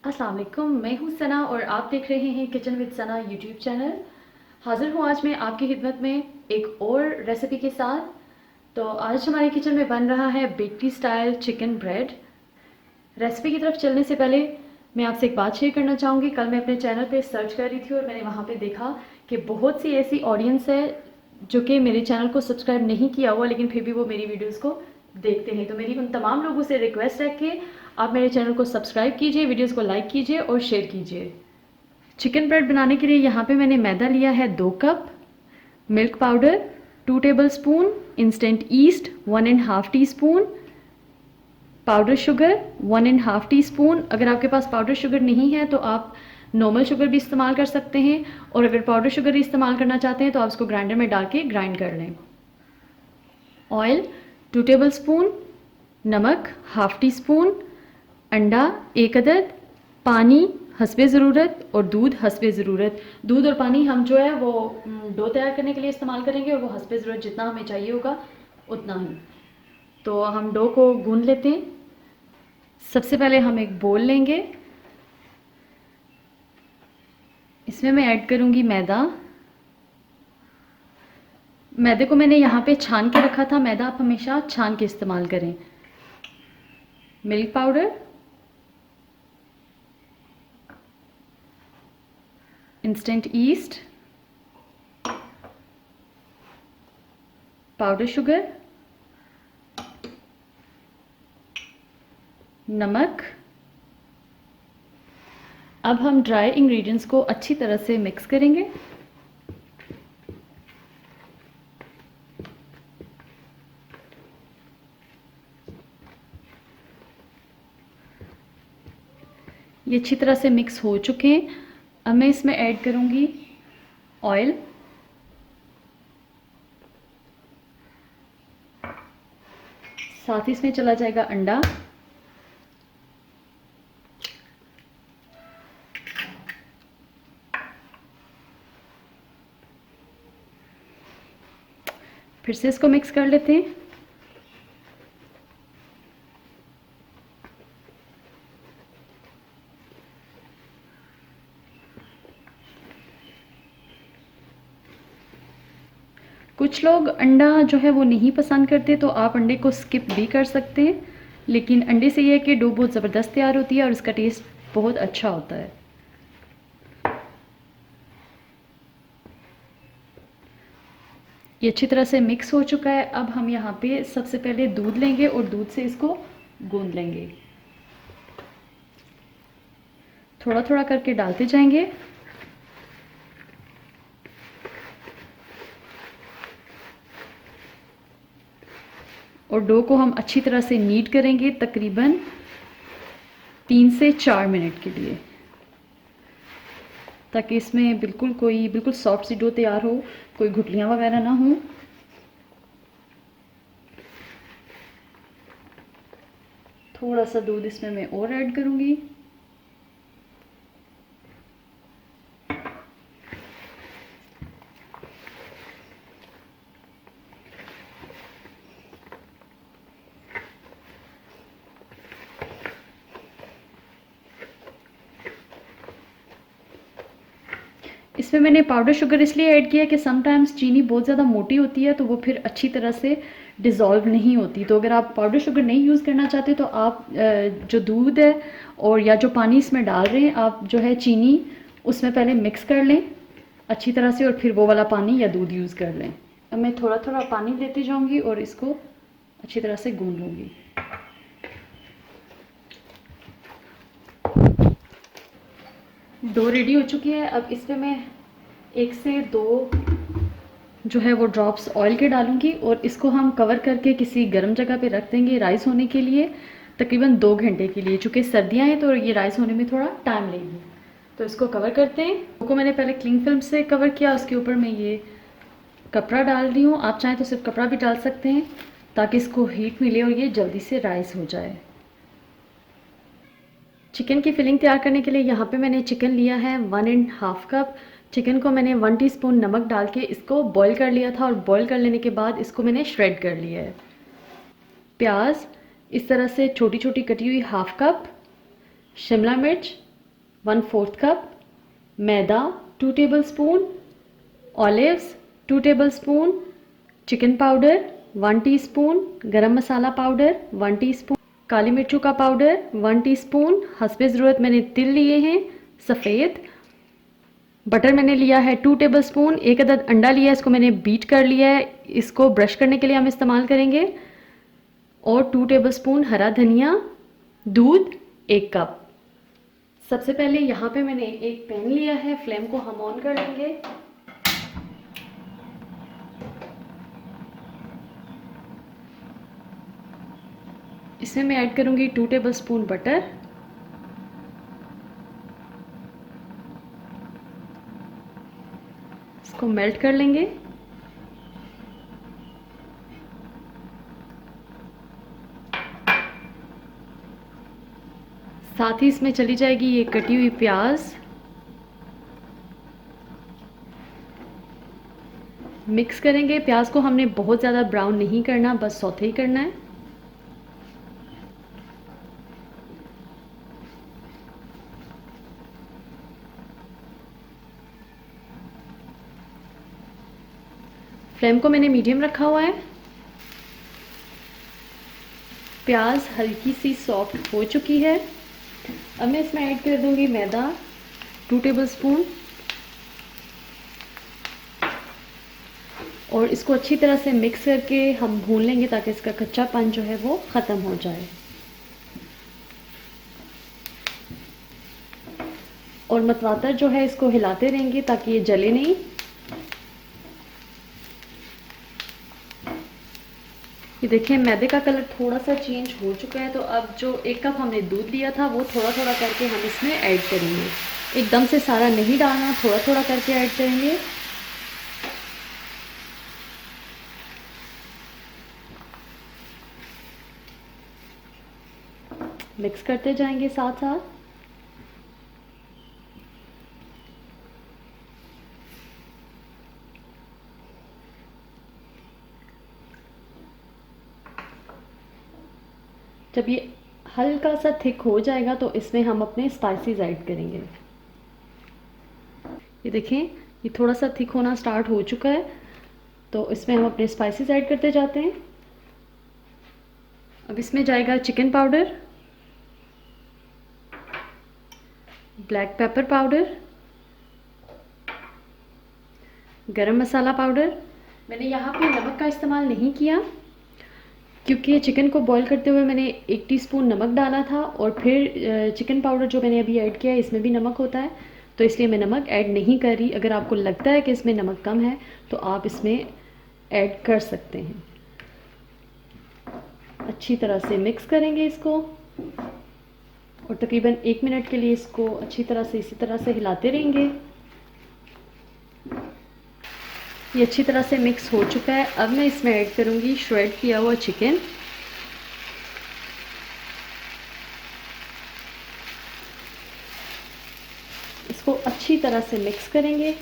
अस्सलाम वालेकुम, मैं हूँ सना और आप देख रहे हैं kitchen with Sana YouTube channel. हाज़िर हूँ आज मैं आपकी खिदमत में एक और रेसिपी के साथ। तो आज हमारे किचन में बन रहा है bakery style chicken bread. Recipe की तरफ चलने से पहले मैं आपसे एक बात शेयर करना चाहूँगी। कल मैं अपने चैनल पे सर्च कर रही थी और मैंने वहाँ पे देखा कि बहुत सी ऐसी ऑडियंस है जो कि मेरे चैनल को सब्सक्राइब नहीं किया हुआ, लेकिन फिर भी वो मेरी वीडियोस को देखते हैं। तो मेरी उन तमाम लोगों से रिक्वेस्ट है कि आप मेरे चैनल को सब्सक्राइब कीजिए, वीडियोस को लाइक कीजिए और शेयर कीजिए। चिकन ब्रेड बनाने के लिए यहाँ पे मैंने मैदा लिया है 2 cup, milk powder 2 tablespoon, instant east 1.5 teaspoon, powder sugar 1.5 teaspoon. अगर आपके पास पाउडर शुगर नहीं है तो आप नॉर्मल शुगर भी इस्तेमाल कर सकते हैं, और अगर पाउडर शुगर इस्तेमाल करना चाहते हैं तो आप उसको ग्राइंडर में डाल के ग्राइंड कर लें। ऑयल 2 टेबलस्पून, नमक हाफ टी स्पून, अंडा 1 अदद, पानी हस्बे ज़रूरत और दूध हस्बे ज़रूरत। दूध और पानी हम जो है वो डो तैयार करने के लिए इस्तेमाल करेंगे, और वो हस्बे ज़रूरत जितना हमें चाहिए होगा उतना ही। तो हम डो को गूंद लेते हैं। सबसे पहले हम एक बोल लेंगे, इसमें मैं ऐड करूँगी मैदा। मैदे को मैंने यहाँ पे छान के रखा था, मैदा आप हमेशा छान के इस्तेमाल करें। Milk powder, instant east, powder sugar, नमक। अब हम ड्राई इंग्रेडिएंट्स को अच्छी तरह से मिक्स करेंगे। ये अच्छी तरह से मिक्स हो चुके हैं। अब मैं इसमें ऐड करूँगी ऑयल, साथ ही इसमें चला जाएगा अंडा, फिर से इसको मिक्स कर लेते हैं। कुछ लोग अंडा जो है वो नहीं पसंद करते, तो आप अंडे को स्किप भी कर सकते हैं, लेकिन अंडे से ये है कि डो बहुत ज़बरदस्त तैयार होती है और उसका टेस्ट बहुत अच्छा होता है। ये अच्छी तरह से मिक्स हो चुका है। अब हम यहाँ पे सबसे पहले दूध लेंगे और दूध से इसको गूंद लेंगे। थोड़ा थोड़ा करके डालते जाएंगे। और डो को हम अच्छी तरह से नीड करेंगे तकरीबन 3 से 4 मिनट के लिए, ताकि इसमें बिल्कुल सॉफ्ट सी डो तैयार हो, कोई गुठलियाँ वगैरह ना हो। थोड़ा सा दूध इसमें मैं और ऐड करूँगी। इसमें मैंने पाउडर शुगर इसलिए ऐड किया कि समटाइम्स चीनी बहुत ज़्यादा मोटी होती है, तो वो फिर अच्छी तरह से डिज़ोल्व नहीं होती। तो अगर आप पाउडर शुगर नहीं यूज़ करना चाहते तो आप जो दूध है और या जो पानी इसमें डाल रहे हैं, आप जो है चीनी उसमें पहले मिक्स कर लें अच्छी तरह से, और फिर वो वाला पानी या दूध यूज़ कर लें। अब मैं थोड़ा थोड़ा पानी लेती जाऊँगी और इसको अच्छी तरह से गूंद लूँगी। डो रेडी हो चुकी है। अब इस पर मैं 1 से 2 जो है वो ड्रॉप्स ऑयल के डालूंगी, और इसको हम कवर करके किसी गर्म जगह पे रख देंगे राइस होने के लिए, तकरीबन 2 घंटे के लिए। चूँकि सर्दियाँ हैं तो ये राइस होने में थोड़ा टाइम लेगी, तो इसको कवर करते हैं। इसको मैंने पहले क्लिंग फिल्म से कवर किया, उसके ऊपर मैं ये कपड़ा डाल रही हूँ। आप चाहें तो सिर्फ कपड़ा भी डाल सकते हैं ताकि इसको हीट मिले और ये जल्दी से राइस हो जाए। चिकन की फिलिंग तैयार करने के लिए यहाँ पे मैंने चिकन लिया है 1.5 कप। चिकन को मैंने 1 टीस्पून नमक डाल के इसको बॉईल कर लिया था, और बॉईल कर लेने के बाद इसको मैंने श्रेड कर लिया है। प्याज इस तरह से छोटी छोटी कटी हुई 1/2 कप, शिमला मिर्च 1/4 कप, मैदा 2 tablespoon, olives 2 tablespoon, chicken powder 1 teaspoon, गरम मसाला पाउडर 1 टीस्पून, काली मिर्चों का पाउडर 1 टीस्पून, हस्बे ज़रूरत मैंने तिल लिए हैं सफ़ेद, बटर मैंने लिया है 2 टेबलस्पून, एक अदद अंडा लिया है, इसको मैंने बीट कर लिया है, इसको ब्रश करने के लिए हम इस्तेमाल करेंगे, और 2 टेबलस्पून हरा धनिया, दूध 1 कप। सबसे पहले यहाँ पे मैंने एक पैन लिया है, फ्लेम को हम ऑन कर लेंगे। इसमें मैं ऐड करूँगी 2 टेबलस्पून बटर, इसको मेल्ट कर लेंगे। साथ ही इसमें चली जाएगी ये कटी हुई प्याज, मिक्स करेंगे। प्याज को हमने बहुत ज़्यादा ब्राउन नहीं करना, बस सौते ही करना है। फ्लेम को मैंने मीडियम रखा हुआ है। प्याज हल्की सी सॉफ्ट हो चुकी है। अब मैं इसमें ऐड कर दूंगी मैदा 2 टेबलस्पून, और इसको अच्छी तरह से मिक्स करके हम भून लेंगे ताकि इसका कच्चापन जो है वो ख़त्म हो जाए। और मतवातर जो है इसको हिलाते रहेंगे ताकि ये जले नहीं। ये देखिए मैदे का कलर थोड़ा सा चेंज हो चुका है। तो अब जो 1 कप हमने दूध लिया था वो थोड़ा थोड़ा करके हम इसमें ऐड करेंगे। एकदम से सारा नहीं डालना, थोड़ा थोड़ा करके ऐड करेंगे। मिक्स करते जाएंगे साथ साथ। जब ये हल्का सा थिक हो जाएगा तो इसमें हम अपने स्पाइसेस ऐड करेंगे। ये देखें ये थोड़ा सा थिक होना स्टार्ट हो चुका है, तो इसमें हम अपने स्पाइसेस ऐड करते जाते हैं। अब इसमें जाएगा chicken powder, black pepper powder, गरम मसाला पाउडर। मैंने यहाँ पे नमक का इस्तेमाल नहीं किया क्योंकि चिकन को बॉईल करते हुए मैंने 1 टीस्पून नमक डाला था, और फिर चिकन पाउडर जो मैंने अभी ऐड किया है इसमें भी नमक होता है, तो इसलिए मैं नमक ऐड नहीं कर रही। अगर आपको लगता है कि इसमें नमक कम है तो आप इसमें ऐड कर सकते हैं। अच्छी तरह से मिक्स करेंगे इसको, और तकरीबन 1 मिनट के लिए इसको अच्छी तरह से इसी तरह से हिलाते रहेंगे। ये अच्छी तरह से मिक्स हो चुका है। अब मैं इसमें ऐड करूँगी श्रेड किया हुआ चिकन। इसको अच्छी तरह से मिक्स करेंगे।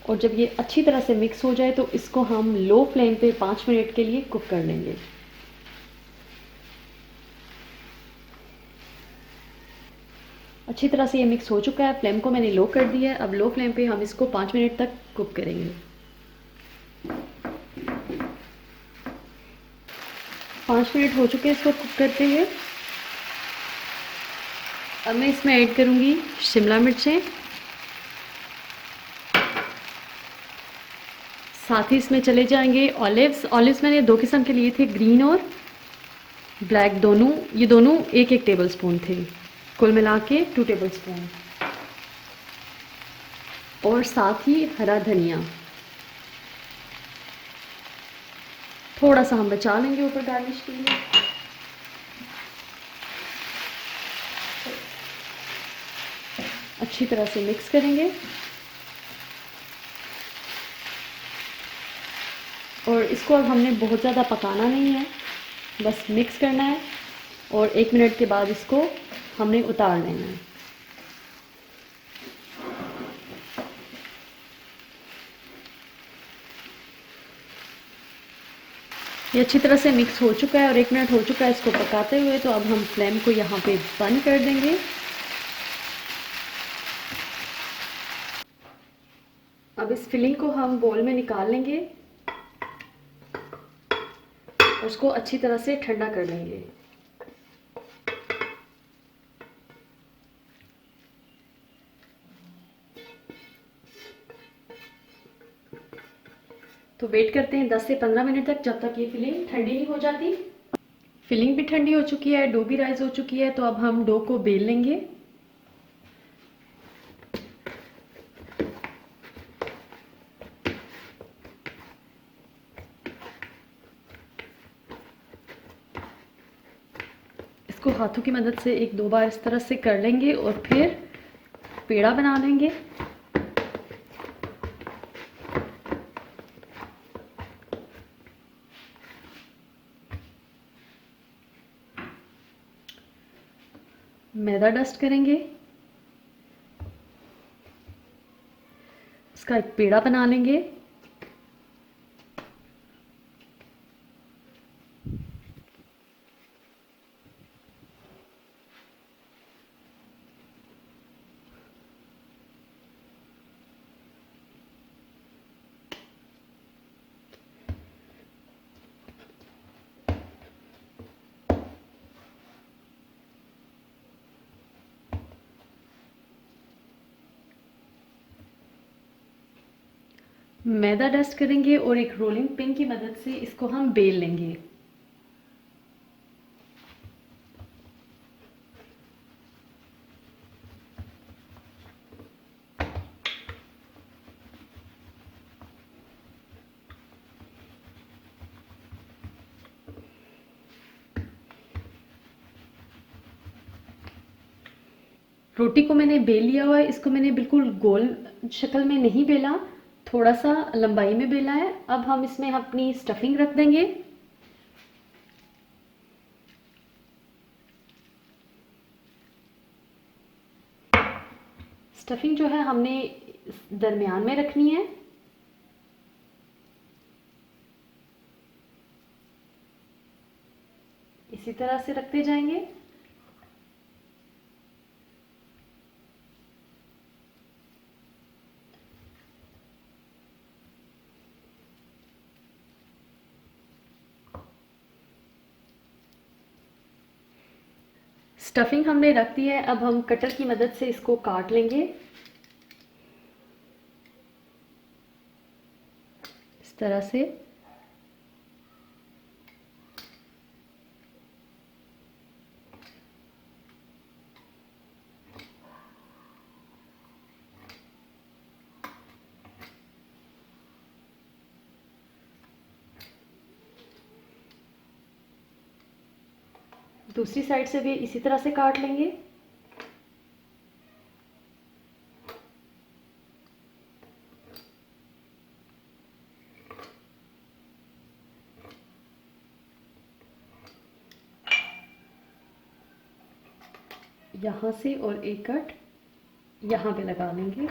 और जब ये अच्छी तरह से मिक्स हो जाए तो इसको हम लो फ्लेम पे 5 मिनट के लिए कुक कर लेंगे। अच्छी तरह से ये मिक्स हो चुका है। फ्लेम को मैंने लो कर दिया है। अब लो फ्लेम पे हम इसको 5 मिनट तक कुक करेंगे। 5 मिनट हो चुके हैं इसको कुक करते हुए। अब मैं इसमें ऐड करूँगी शिमला मिर्चें, साथ ही इसमें चले जाएंगे ऑलिव्स। ऑलिव्स मैंने 2 किस्म के लिए थे, ग्रीन और ब्लैक दोनों। ये दोनों 1-1 टेबलस्पून थे, कुल मिला के 2 टेबलस्पून। और साथ ही हरा धनिया थोड़ा सा हम बचा लेंगे ऊपर गार्निश के लिए। अच्छी तरह से मिक्स करेंगे, और इसको अब हमने बहुत ज़्यादा पकाना नहीं है, बस मिक्स करना है, और 1 मिनट के बाद इसको हमने उतार लेना है। ये अच्छी तरह से मिक्स हो चुका है और 1 मिनट हो चुका है इसको पकाते हुए। तो अब हम फ्लेम को यहाँ पे बंद कर देंगे। अब इस फिलिंग को हम बोल में निकाल लेंगे और उसको अच्छी तरह से ठंडा कर लेंगे। तो वेट करते हैं 10 से 15 मिनट तक, जब तक ये फिलिंग ठंडी नहीं हो जाती। फिलिंग भी ठंडी हो चुकी है, डो भी राइज हो चुकी है। तो अब हम डो को बेल लेंगे। इसको हाथों की मदद से 1-2 बार इस तरह से कर लेंगे और फिर पेड़ा बना लेंगे। मैदा डस्ट करेंगे, उसका एक पेड़ा बना लेंगे। मैदा डस्ट करेंगे और एक रोलिंग पिन की मदद से इसको हम बेल लेंगे। रोटी को मैंने बेल लिया हुआ है। इसको मैंने बिल्कुल गोल शक्ल में नहीं बेला, थोड़ा सा लंबाई में बेला है। अब हम इसमें अपनी स्टफिंग रख देंगे। स्टफिंग जो है हमने दरमियान में रखनी है। इसी तरह से रखते जाएंगे। स्टफिंग हमने रख दी है। अब हम कटर की मदद से इसको काट लेंगे इस तरह से। दूसरी साइड से भी इसी तरह से काट लेंगे। यहाँ से और एक कट यहाँ पे लगा लेंगे।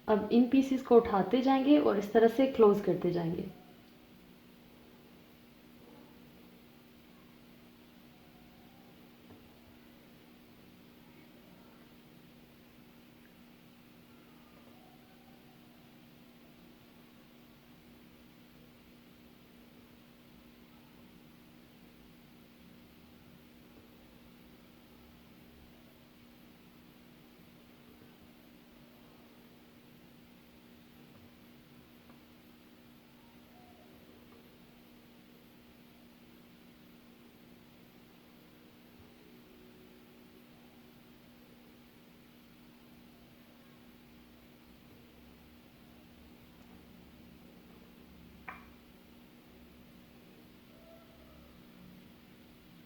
अब इन पीसेस को उठाते जाएंगे और इस तरह से क्लोज करते जाएंगे।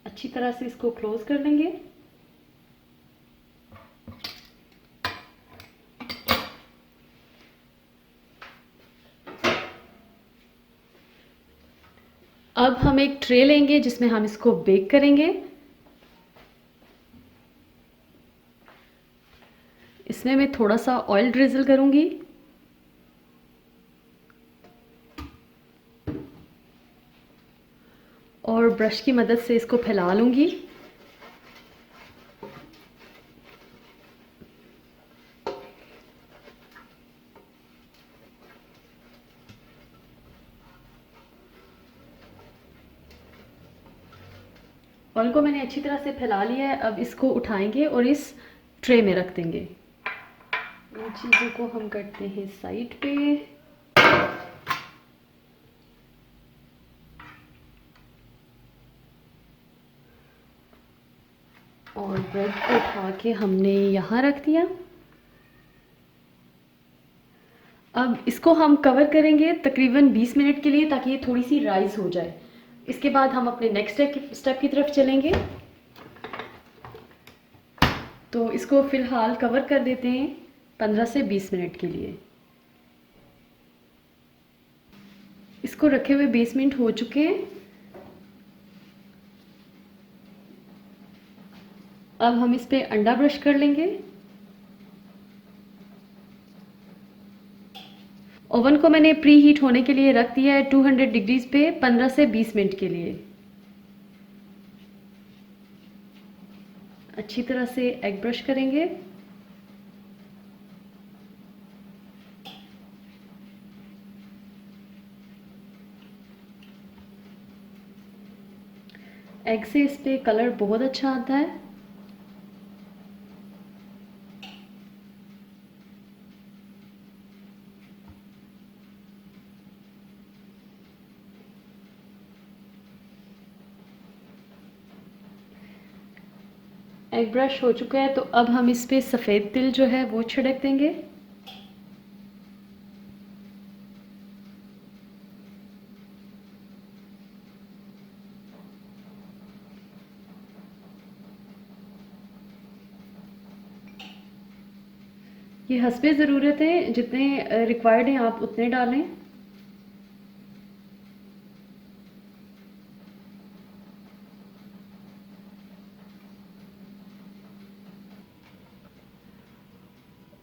अच्छी तरह से इसको क्लोज कर लेंगे। अब हम एक ट्रे लेंगे जिसमें हम इसको बेक करेंगे। इसमें मैं थोड़ा सा ऑयल ड्रिजल करूंगी। और ब्रश की मदद से इसको फैला लूँगी। ऑयल को मैंने अच्छी तरह से फैला लिया है। अब इसको उठाएंगे और इस ट्रे में रख देंगे। इन चीज़ों को हम करते हैं साइड पे। और ब्रेड को उठा के हमने यहाँ रख दिया। अब इसको हम कवर करेंगे तकरीबन 20 मिनट के लिए, ताकि ये थोड़ी सी राइस हो जाए। इसके बाद हम अपने नेक्स्ट स्टेप की तरफ चलेंगे। तो इसको फ़िलहाल कवर कर देते हैं 15 से 20 मिनट के लिए। इसको रखे हुए 20 मिनट हो चुके हैं। अब हम इस पे अंडा ब्रश कर लेंगे। ओवन को मैंने प्री हीट होने के लिए रख दिया है 200 डिग्रीज पे 15 से 20 मिनट के लिए। अच्छी तरह से एग ब्रश करेंगे। एग से इस पे कलर बहुत अच्छा आता है। एग ब्रश हो चुका है, तो अब हम इस पे सफ़ेद तिल जो है वो छिड़क देंगे। ये हस्बे ज़रूरत है, जितने रिक्वायर्ड हैं आप उतने डालें।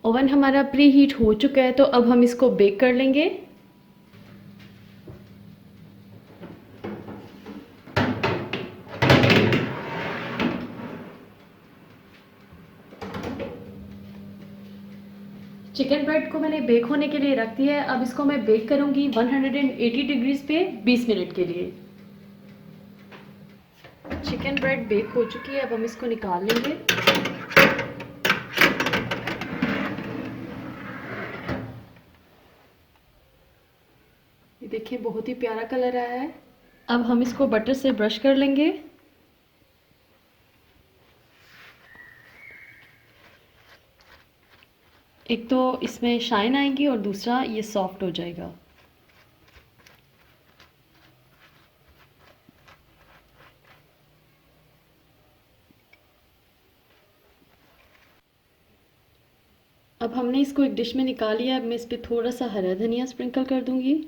ओवन हमारा प्री हीट हो चुका है, तो अब हम इसको बेक कर लेंगे। चिकन ब्रेड को मैंने बेक होने के लिए रख दिया है। अब इसको मैं बेक करूंगी 180 डिग्रीज पे 20 मिनट के लिए। चिकन ब्रेड बेक हो चुकी है, अब हम इसको निकाल लेंगे। ये देखिए बहुत ही प्यारा कलर आया है। अब हम इसको बटर से ब्रश कर लेंगे। एक तो इसमें शाइन आएगी और दूसरा ये सॉफ्ट हो जाएगा। अब हमने इसको एक डिश में निकाल लिया। अब मैं इस पर थोड़ा सा हरा धनिया स्प्रिंकल कर दूंगी।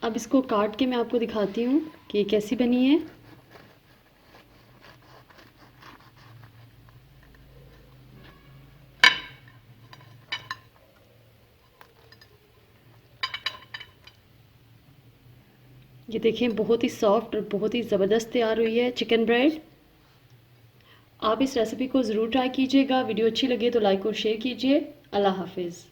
अब इसको काट के मैं आपको दिखाती हूँ कि ये कैसी बनी है। ये देखें बहुत ही सॉफ्ट और बहुत ही ज़बरदस्त तैयार हुई है चिकन ब्रेड। आप इस रेसिपी को ज़रूर ट्राई कीजिएगा। वीडियो अच्छी लगे तो लाइक और शेयर कीजिए। अल्लाह हाफिज़।